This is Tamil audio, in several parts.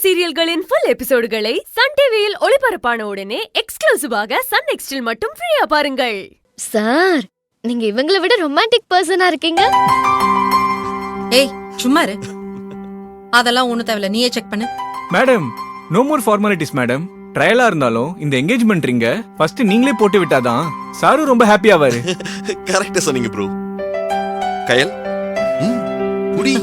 சீரியல்களின் ஃபுல் எபிசோடுகளை சன் டிவியில் ஒளிபரப்பான உடனே எக்ஸ்க்ளூசிவாக சன் நெக்ஸ்டில் மட்டும் ஃப்ரீயா பாருங்கள். சார், நீங்க இவங்களை விட ரொமான்டிக் பர்சனா இருக்கீங்க. ஏய் சும்மா இரு. அதெல்லாம் ஒண்ணு தேவையில்ல, நீயே செக் பண்ணு. Madam, no more formalities madam. ட்ரையலா இருந்தாலும் இந்த என்கேஜ்மெண்ட் ரிங்க ஃபர்ஸ்ட் நீங்களே போட்டு விட்டாதான் சாரும் ரொம்ப ஹாப்பி ஆவாரு. கரெக்டா சொன்னீங்க ப்ரோ. கயல் குடி.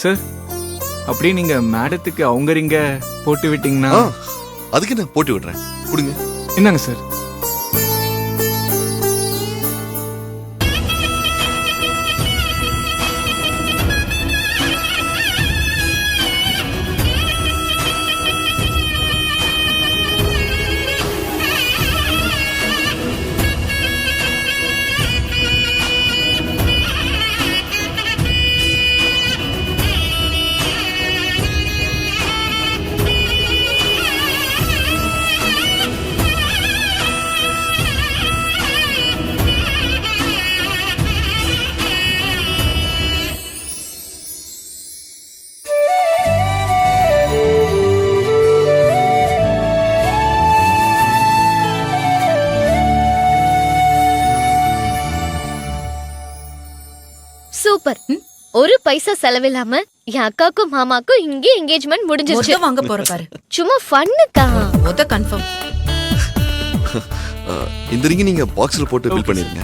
சார், அப்படியே நீங்க மேடத்துக்கு அவங்க ரிங்க போட்டு விட்டீங்கன்னா அதுக்கு நான் போட்டு விடுறேன். கொடுங்க. என்னங்க சார்? சூப்பர். ஒரு பைசா செலவில்லாம என் அக்காக்கும் மாமாக்கும் இங்கே என்கேஜ்மெண்ட் முடிஞ்சிருச்சு. வாங்க போற பாரு. சும்மா ஃபன்னுக்கா. மொத கன்ஃபார்ம். இந்த ரிங்க நீங்க பாக்ஸ்ல போட்டு ஃபில் பண்ணிருங்க.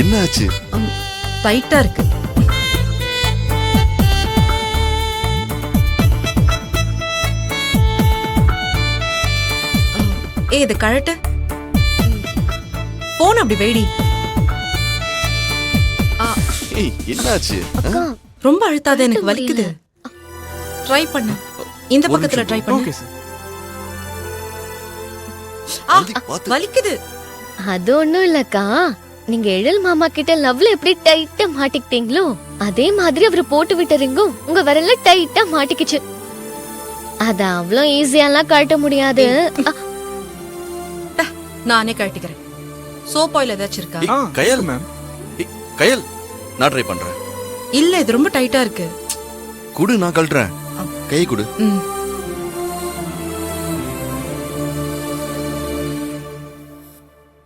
என்ன ஆச்சு? டைட்டா இருக்கு. ஏய், இது கழட்டு. போன் அப்படி வெயிடி. ஏய், என்ன ஆச்சு? ரொம்ப அழுத்தாத, எனக்கு வலிக்குது. ட்ரை பண்ணு. இந்த பக்கத்துல ட்ரை பண்ணு. Okay sir. வலிக்குது. அது ஒண்ணும் இல்லக்கா. நீங்க எழில் மாமா கிட்ட லவ்ல எப்படி டைட்டா மாட்டிக்கிட்டீங்களோ அதே மாதிரி அவரு போட்டு விட்ட ரிங்கும் உங்க விரல்ல டைட்டா மாட்டிக்கிச்சு. அத அவ்வளோ ஈஸியாலாம் கழட்ட முடியாது. நானே கழட்டிக்கிறேன். சோப் ஆயில் ஏதாச்சும் இருக்கா? கயல் மேம். கயல், நான் ட்ரை பண்றேன். இல்ல, இது ரொம்ப டைட்டா இருக்கு. குடு, நான் கழட்டுறேன். கை குடு.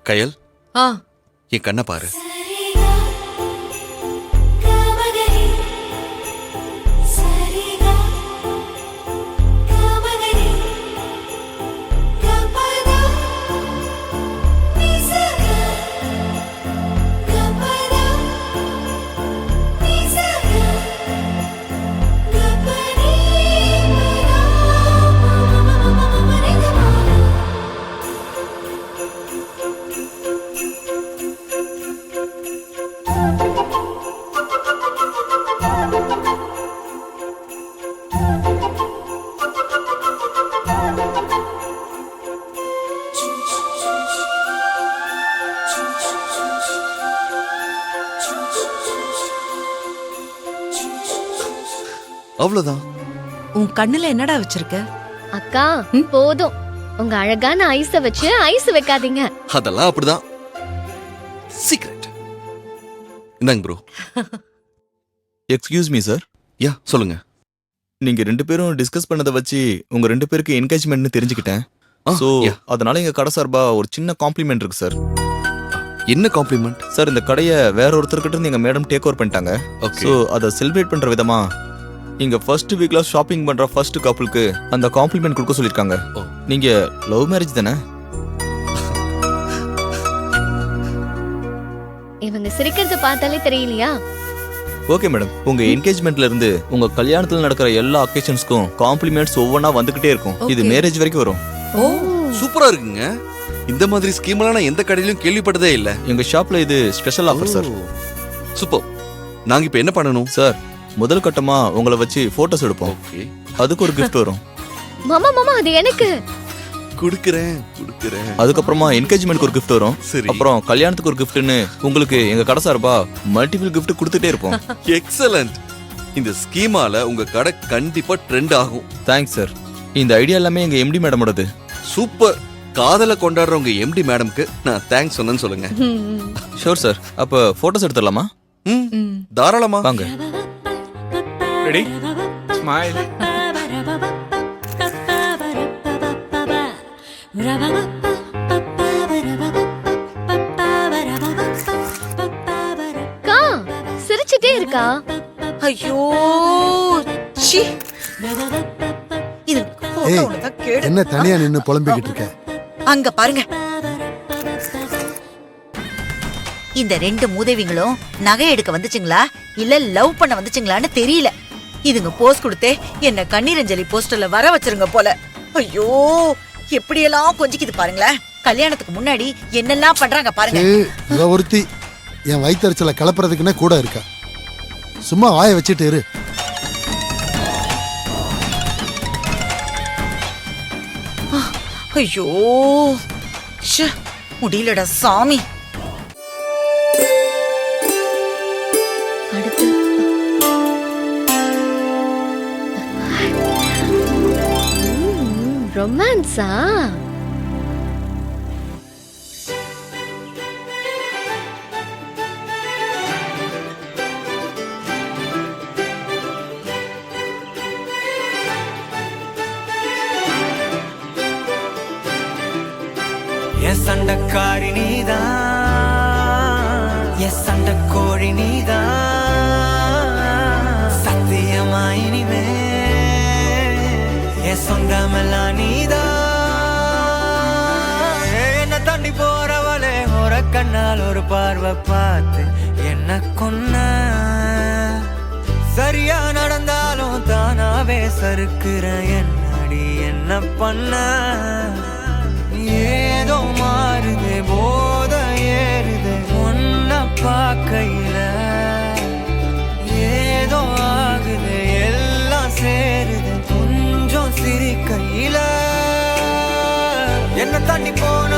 கயல், என் கண்ணை பாரு. அவ்வளவுதான். உன் கண்ணுல என்னடா வச்சிருக்க? அக்கா, போதும். உங்க அழகான ஐஸ வச்சு ஐஸ் வைக்காதீங்க. அதெல்லாம் அப்படிதான். சீக்ரெட். இந்தாங்க bro. Excuse me sir. Yeah, சொல்லுங்க. நீங்க ரெண்டு பேரும் டிஸ்கஸ் பண்ணதை வச்சு உங்க ரெண்டு பேருக்கு என்கேஜ்மெண்ட்னு தெரிஞ்சுக்கிட்டேன். சோ அதனால எங்க கடை சார்பா ஒரு சின்ன காம்ப்ளிமெண்ட் இருக்கு சார். என்ன காம்ப்ளிமெண்ட் சார்? இந்த கடையை வேற ஒருத்தர்கிட்ட இருந்து எங்க மேடம் டேக் ஓவர் பண்ணிட்டாங்க. சோ அதை செலிப்ரேட் பண்ற விதமா இங்க ஃபர்ஸ்ட் வீக்ல ஷாப்பிங் பண்ற ஃபர்ஸ்ட் கப்புளுக்கு அந்த காம்ப்ளிமெண்ட் கொடுக்க சொல்லிருக்காங்க. ஓ. நீங்க லவ் மேரேஜ் தானே? இவங்க சிரிக்கிறத பார்த்தாலே தெரியலையா? ஓகே மேடம், உங்க என்கேஜ்மெண்ட்ல இருந்து உங்க கல்யாணத்துல நடக்கிற எல்லா அக்கேஷன்ஸ்க்கும் காம்ப்ளிமெண்ட்ஸ் ஒவ்வொன்றா வந்துகிட்டே இருக்கும். இது Okay. மேரேஜ் வரைக்கும் வரும். ஓ சூப்பரா இருக்குங்க. இந்த மாதிரி ஸ்கீம்லாம் நான் எந்த கடையிலும் கேள்விப்பட்டதே இல்ல. எங்க ஷாப்ல இது ஸ்பெஷல் ஆஃபர் சார். சூப்பர். நாங்க இப்ப என்ன பண்ணணும்? சார், முதல் கட்டமா உங்களை வச்சு போட்டோஸ் எடுப்போம். ஓகே, அதுக்கு ஒரு gift வரும். மாமா மாமா அது எனக்கு. குடுக்குறேன். அதுக்கப்புறமா என்கேஜ்மெண்ட்க்கு ஒரு gift வரும். சரி. அப்புறம் கல்யாணத்துக்கு ஒரு giftன்னு உங்களுக்கு எங்க கடை சார்பா மல்டிபிள் gift கொடுத்துட்டே இருப்போம். எக்ஸலண்ட். இந்த ஸ்கீமால உங்க கடை கண்டிப்பா ட்ரெண்ட் ஆகும். Thanks sir. இந்த ஐடியா எல்லாமே எங்க எம்டி மேடமோடது. சூப்பர். காதல கொண்டாடுற உங்க எம்டி மேடம்க்கு நான் தேங்க்ஸ் சொன்னேன்னு சொல்லுங்க. Sure sir. அப்ப போட்டோஸ் எடுத்துடலாமா? ம், தாராளமா வாங்க. Ready, smile. கா சிரிச்சிட்டே இருக்கா? ஐயோ சி இது ஏய், photo தான் கேடு. என்ன தனியா நின்னு புலம்பிக்கிட்டு இருக்க? அங்க பாருங்க. இந்த ரெண்டு மூதேவிங்களும் நகை எடுக்க வந்துச்சுங்களா இல்ல லவ் பண்ண வந்துச்சுங்களான்னு தெரியல. இதுங்க போஸ்ட் கொடுத்தே என்ன கண்ணீரஞ்சலி போஸ்டர்ல வர வச்சிருங்க போல. ஐயோ எப்படியெல்லாம் கொஞ்சிக்குது பாருங்களேன். கல்யாணத்துக்கு முன்னாடி என்னெல்லாம் பண்றாங்க பாருங்க. ஏய், இவ ஒருத்தி என் வயித்தறிச்சலை கிளப்புறதுக்குன்னே கூட இருக்கா. சும்மா வாயை வச்சுட்டு இரு. ஐயோ ச்சே, முடியலடா சாமி. அடுத்து ரொமான்ஸா? என் சண்டக்காரி நீதான், என் சண்டக்கோழி நீதான், சத்தியமா இனிமே என் சொந்தமெல்லாம் நீதான். என்ன தாண்டி போறவளே ஒரு கண்ணால் ஒரு பார்வை பார்த்து என்ன கொன்ன. சரியா நடந்தாலும் தானாவே சறுக்குற என்னடி என்ன பண்ண. ஏதோ மாறுது போத ஏறுது ஒன்ன பார்க்கையில. ஏதோ ஆகுது எல்லாம் சேருது கொஞ்சம் சிரிக்கையில. என்ன தாண்டி போன